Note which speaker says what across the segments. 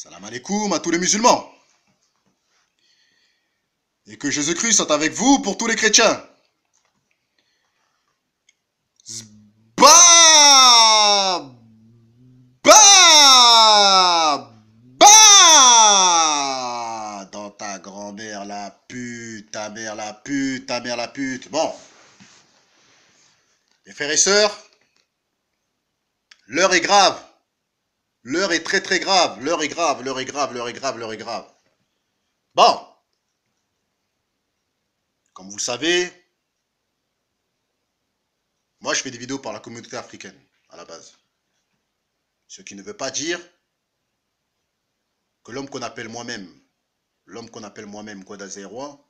Speaker 1: Salam alaikum à tous les musulmans. Et que Jésus-Christ soit avec vous pour tous les chrétiens. Zba Ba Ba Dans ta grand-mère la pute, ta mère la pute, ta mère la pute. Bon. Mes frères et sœurs, l'heure est grave. L'heure est très très grave. L'heure est grave, l'heure est grave, l'heure est grave, l'heure est grave. Bon. Comme vous le savez, moi je fais des vidéos pour la communauté africaine, à la base. Ce qui ne veut pas dire que l'homme qu'on appelle moi-même, Guadalzerois,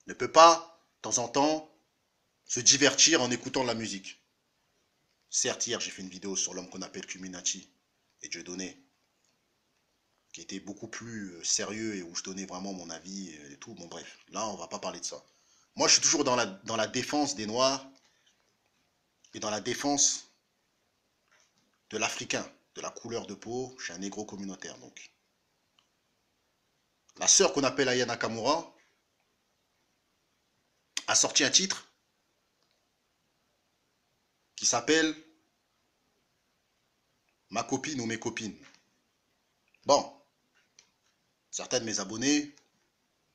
Speaker 1: ne peut pas, de temps en temps, se divertir en écoutant de la musique. Certes, hier, j'ai fait une vidéo sur l'homme qu'on appelle Cuminati et Dieudonné, qui était beaucoup plus sérieux et où je donnais vraiment mon avis et tout. Bon, bref, là, on va pas parler de ça. Moi, je suis toujours dans la défense des Noirs et dans la défense de l'Africain, de la couleur de peau. Je suis un négro communautaire, donc. La sœur qu'on appelle Aya Nakamura a sorti un titre qui s'appelle Ma copine ou mes copines. Bon, certains de mes abonnés,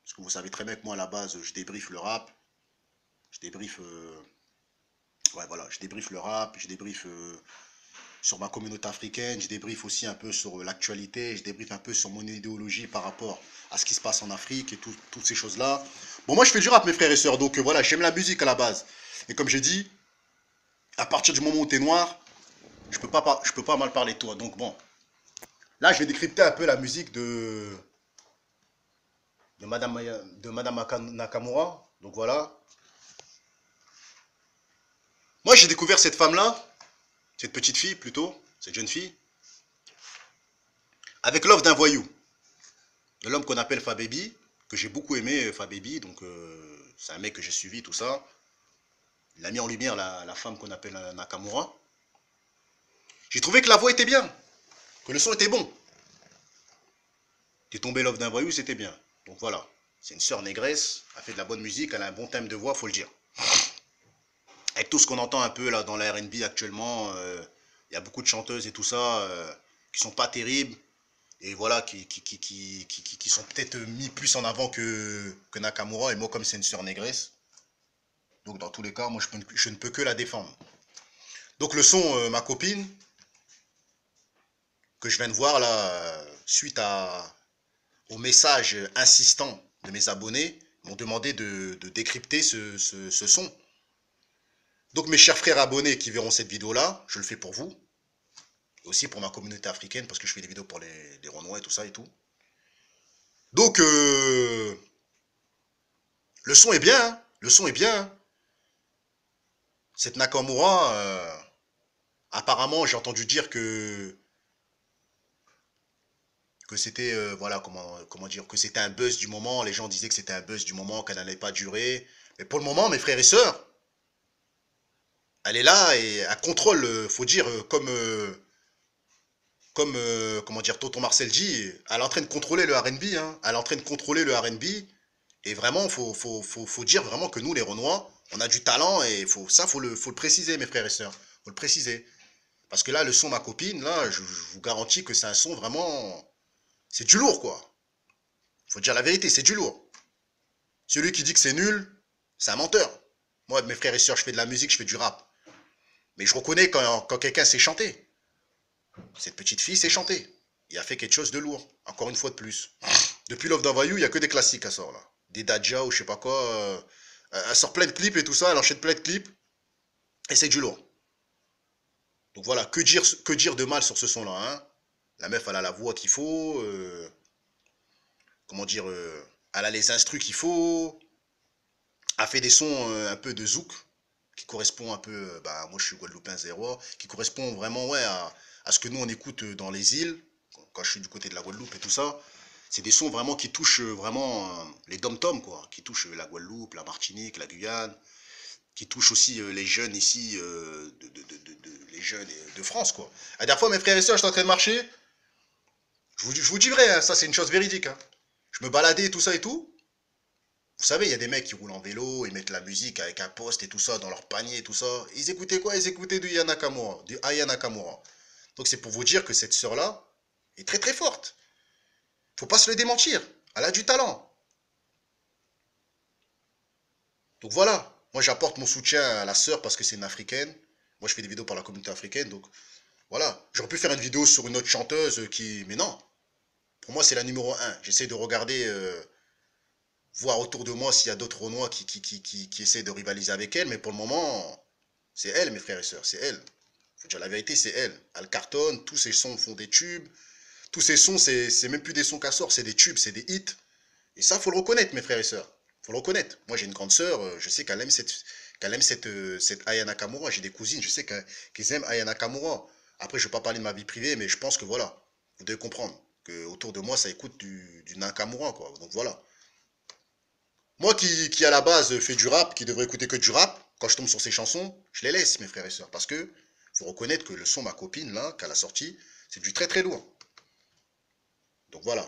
Speaker 1: parce que vous savez très bien que moi à la base je débriefe le rap, je débriefe, ouais voilà, je débriefe le rap, je débriefe sur ma communauté africaine, je débriefe aussi un peu sur l'actualité, je débriefe un peu sur mon idéologie par rapport à ce qui se passe en Afrique et toutes ces choses-là. Bon, moi je fais du rap mes frères et sœurs, donc voilà, j'aime la musique à la base. Et comme j'ai dit, à partir du moment où t'es noir, je peux pas mal parler de toi. Donc bon, là je vais décrypter un peu la musique de Madame Nakamura. Donc voilà. Moi j'ai découvert cette femme-là, cette petite fille plutôt, cette jeune fille, avec l'offre d'un voyou. De l'homme qu'on appelle Fababy, que j'ai beaucoup aimé, Fababy, donc c'est un mec que j'ai suivi, tout ça. Il a mis en lumière la femme qu'on appelle Nakamura. J'ai trouvé que la voix était bien, que le son était bon. T'es tombé l'offre d'un voyou, c'était bien. Donc voilà, c'est une sœur négresse, elle fait de la bonne musique, elle a un bon thème de voix, faut le dire. Avec tout ce qu'on entend un peu là dans la R&B actuellement, il y a beaucoup de chanteuses et tout ça qui sont pas terribles. Et voilà, qui sont peut-être mis plus en avant que Nakamura. Et moi, comme c'est une sœur négresse, donc dans tous les cas, moi je ne peux que la défendre. Donc le son, ma copine, que je viens de voir là, suite au message insistant de mes abonnés, m'ont demandé de décrypter ce son. Donc mes chers frères abonnés qui verront cette vidéo-là, je le fais pour vous. Et aussi pour ma communauté africaine, parce que je fais des vidéos pour les Renois et tout ça et tout. Donc, le son est bien, hein, le son est bien. Hein. Cette Nakamura, apparemment, j'ai entendu dire que c'était, voilà, comment dire, que c'était un buzz du moment. Les gens disaient que c'était un buzz du moment, qu'elle n'allait pas durer. Mais pour le moment, mes frères et sœurs, elle est là et elle contrôle, faut dire, comment dire, Tonton Marcel dit, elle est en train de contrôler le R&B, hein. Elle est en train de contrôler le R&B. Et vraiment, faut dire vraiment que nous, les Renois, on a du talent et faut le préciser, mes frères et sœurs. Faut le préciser. Parce que là, le son Ma Copine, là, je vous garantis que c'est un son vraiment... C'est du lourd, quoi. Faut dire la vérité, c'est du lourd. Celui qui dit que c'est nul, c'est un menteur. Moi, mes frères et sœurs, je fais de la musique, je fais du rap. Mais je reconnais quand quelqu'un sait chanter. Cette petite fille sait chanter. Il a fait quelque chose de lourd. Encore une fois de plus. Depuis Love d'Envoyou, il n'y a que des classiques à sort, là. Des Dadja ou je sais pas quoi. Elle sort plein de clips et tout ça, elle enchaîne plein de clips. Et c'est du lourd. Donc voilà, que dire de mal sur ce son-là, hein. La meuf, elle a la voix qu'il faut. Comment dire, elle a les instrus qu'il faut. Elle fait des sons un peu de zouk, qui correspond un peu, bah moi je suis guadeloupéen zéro, qui correspond vraiment ouais, à ce que nous on écoute dans les îles, quand je suis du côté de la Guadeloupe et tout ça. C'est des sons vraiment qui touchent vraiment les dom-toms, quoi, qui touchent la Guadeloupe, la Martinique, la Guyane. qui touche aussi les jeunes ici, les jeunes de France, quoi. La dernière fois, mes frères et sœurs, j'étais en train de marcher. Je vous dis vrai, hein, ça c'est une chose véridique. Hein. Je me baladais, tout ça et tout. Vous savez, il y a des mecs qui roulent en vélo, ils mettent la musique avec un poste et tout ça dans leur panier et tout ça. Ils écoutaient quoi? Ils écoutaient du Yanakamura, du Aya Nakamura. Donc c'est pour vous dire que cette sœur-là est très très forte. Faut pas se le démentir. Elle a du talent. Donc voilà. Moi j'apporte mon soutien à la sœur parce que c'est une africaine. Moi je fais des vidéos par la communauté africaine. Donc voilà. J'aurais pu faire une vidéo sur une autre chanteuse qui. Mais non. Pour moi c'est la numéro un. J'essaie de regarder. Voir autour de moi s'il y a d'autres Renois qui essaient de rivaliser avec elle. Mais pour le moment, c'est elle, mes frères et sœurs. C'est elle. Faut dire la vérité, c'est elle. Elle cartonne. Tous ses sons font des tubes. Tous ces sons, c'est même plus des sons qu'elle sort, c'est des tubes, c'est des hits. Et ça, faut le reconnaître, mes frères et sœurs. Faut le reconnaître. Moi, j'ai une grande sœur, je sais qu'elle aime cette Aya Nakamura. J'ai des cousines, je sais qu'elles aiment Aya Nakamura. Après, je ne vais pas parler de ma vie privée, mais je pense que voilà, vous devez comprendre que autour de moi, ça écoute du Nakamura, quoi. Donc voilà. Moi qui à la base fais du rap, qui devrait écouter que du rap, quand je tombe sur ces chansons, je les laisse, mes frères et sœurs. Parce que faut reconnaître que le son Ma Copine, là, qu'elle a sorti, c'est du très très lourd. Donc voilà.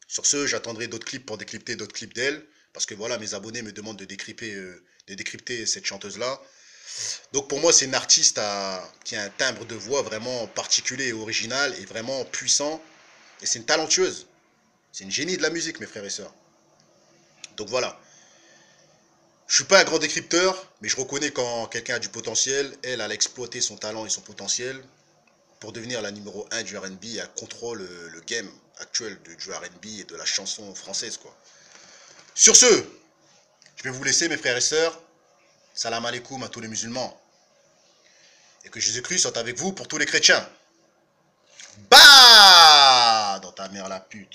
Speaker 1: Sur ce, j'attendrai d'autres clips pour décrypter d'autres clips d'elle. Parce que voilà, mes abonnés me demandent de décrypter cette chanteuse-là. Donc pour moi, c'est une artiste qui a un timbre de voix vraiment particulier et original et vraiment puissant. Et c'est une talentueuse. C'est une génie de la musique, mes frères et sœurs. Donc voilà. Je suis pas un grand décrypteur, mais je reconnais quand quelqu'un a du potentiel. Elle a exploité son talent et son potentiel pour devenir la numéro un du R&B et elle contrôle le game actuel du R&B et de la chanson française, quoi. Sur ce, je vais vous laisser, mes frères et sœurs. Salam alaikum à tous les musulmans. Et que Jésus-Christ soit avec vous pour tous les chrétiens. Bah dans ta mère la pute.